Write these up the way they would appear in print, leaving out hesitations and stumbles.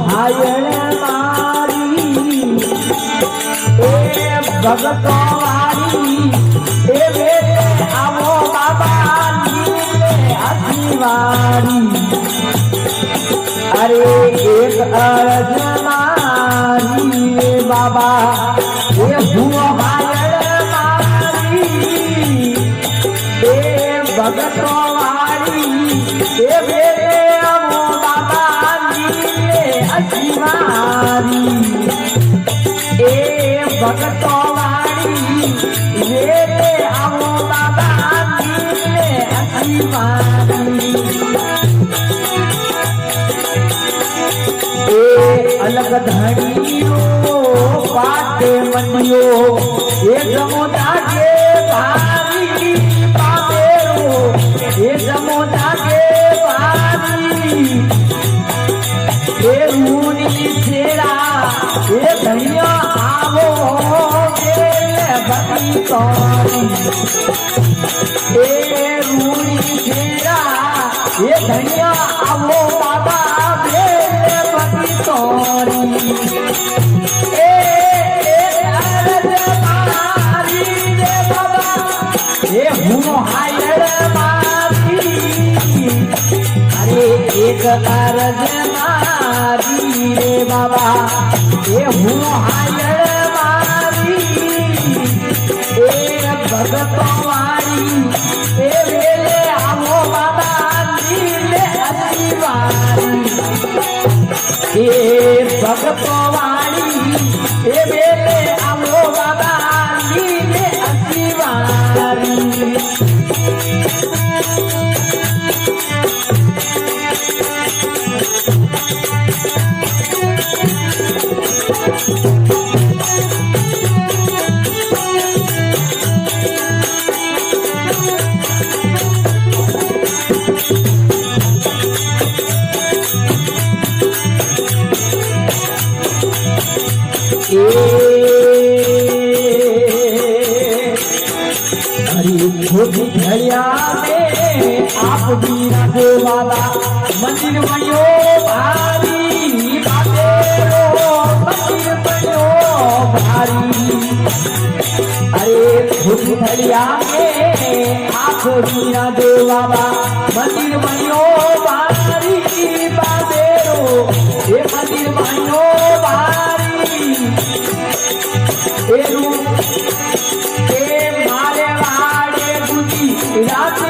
હાયણ મારી એ ભગતો વાળી એ વેલે આવો બાબા નીલે હસીવારી અરે એક અરજ મારી રે બાબા એ હું હાયણ મારી એ ભગતો વાળી એ વેલે આવો બાબા નીલે હસીવારી એ ભગતો વાળી વેલે આવો બાબા નીલે હસીવારી अलग धड़ियो पाटे मंडियो ये जमोदा के भारी पापेरो ये जमोदा के भारी ये रूनी सेरा ये धनिया आवो ये भक्ति तोरी ये रूनी सेरा ये धनिया आवो बाबा तोरी ए अरज मारी रे बाबा ए હું હાયણ મારી અરે એક અરજ મારી રે બાબા એ હું હાયણ મારી એ ભગતો વાળી એ વેલે આવો બાબા નીલે હસીવારી એ ભગતો વાળી એ વેલે આવો બાબા નીલે હસીવારી आप बीना दे बाबा मंदिर बनो भारी बातेरो मंदिर बनो भारी अरे खुद भलिया में आप बीना दे बाबा मंदिर बनो भारी बातेरो ये मंदिर बनो भारी ए मारे वाड़े बुद्धि रात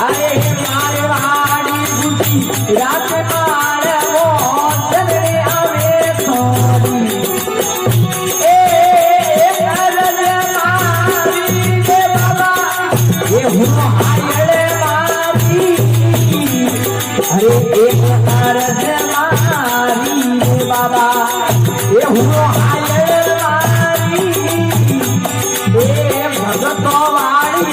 अरे मारे वाड़ी बुद्धि रात मारे वो चले आवे थोड़ी ए अरज मारी रे बाबा ये हूँ हायण मारी अरे एक अरज मारी रे बाबा ये हूँ हायण मारी ए भगतो वाड़ी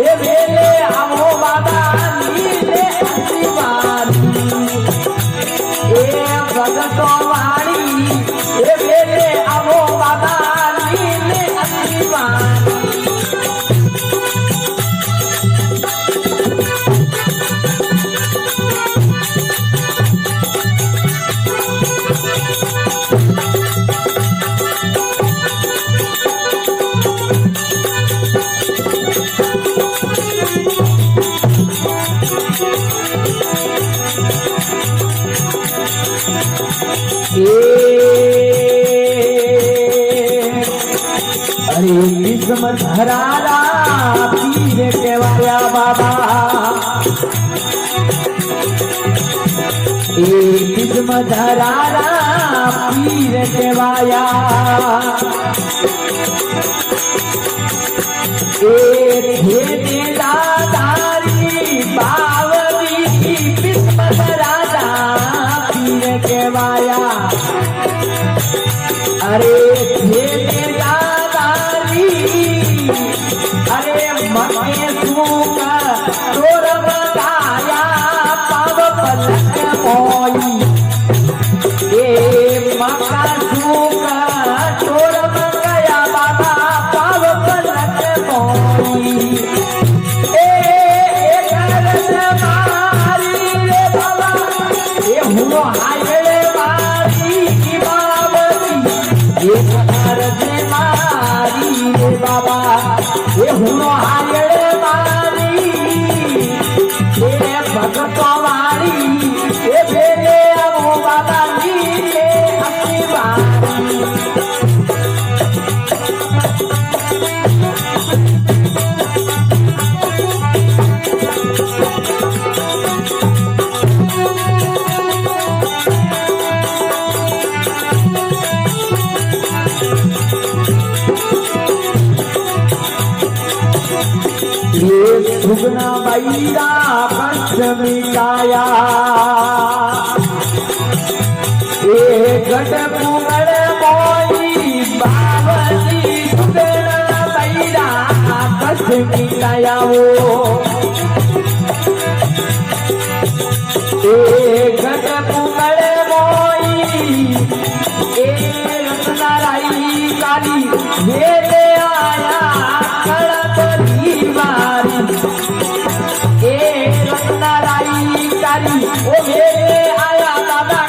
ए वेले आवो बाबा नीले हसीवारी ए भगतो वाड़ी ए वेले आवो बाबा नीले हसीवारी अरे किस्म धरारा पीर केवाया बाबा किस्म धरारा पीर केवाया थे दादारी बावरी किस्म धरारा पीर केवाया अरे थे अरे मके सूका तोर बताया पाव पलक मोई ए मका सूका तोर बताया बाबा पाव पलक मोई ए घर હુનો હાયડે મારી બાબતી એક અરજે મારી રે બાબા એ હુનો હાયડે મારી એ ભગતો વાળી એ ભેલે આવો બાબાની રે અસીવારી ये सुगना बैरा पंचमी काया ए गट कुमड़ मोई बावली सुगना बैरा पंचमी काया वो ए गट कुमड़ मोई ए रत्नाराई काली मेरे आया कड़पली मारी ए रत्नाराई काली ओ मेरे आया दादा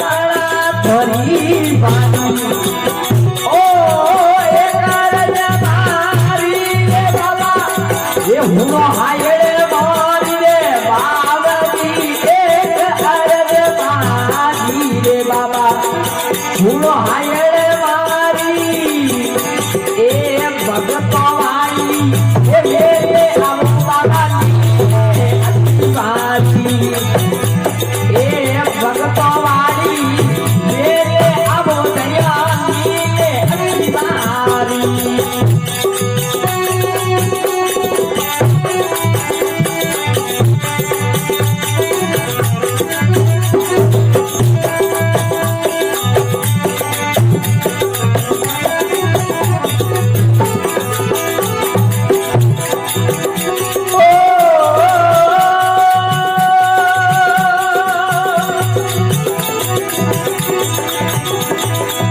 कड़पली मारी ओ ए करज मारी रे बाबा ये हुनो हायड़े मारी रे बावली एक अरज मारी रे बाबा हुनो हायड़े मारी ए भगतो वाली ए मेरे आओ बाबा असीवारी ए भगतो वाली मेरे आओ दयानी असीवारी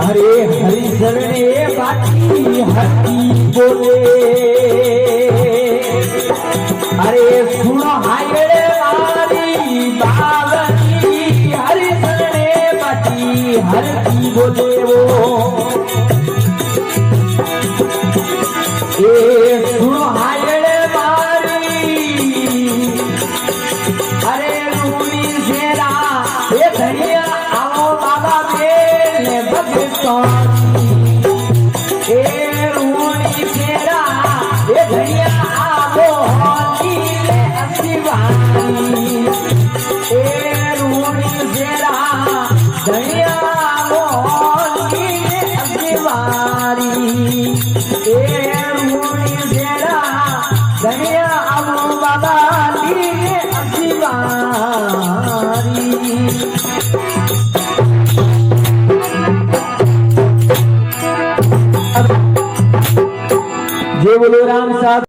हरे हरि शरणे बाकी हरि बोले अरे सुनो हायड़े मारी बावली हरि शरणे बाकी हरि बोले वो ए सुनो हायड़े मारी अरे रूनी शेरा ये धनिया आओ बाबा मेरे भगतो ए रूनी शेरा ये धनिया आओ होती ले असीवारी ए रूनी शेरा धनिया आओ होती ले असीवारी ए रूनी शेरा धनिया आओ बाबा ले असीवारी जय बोलो राम साहब।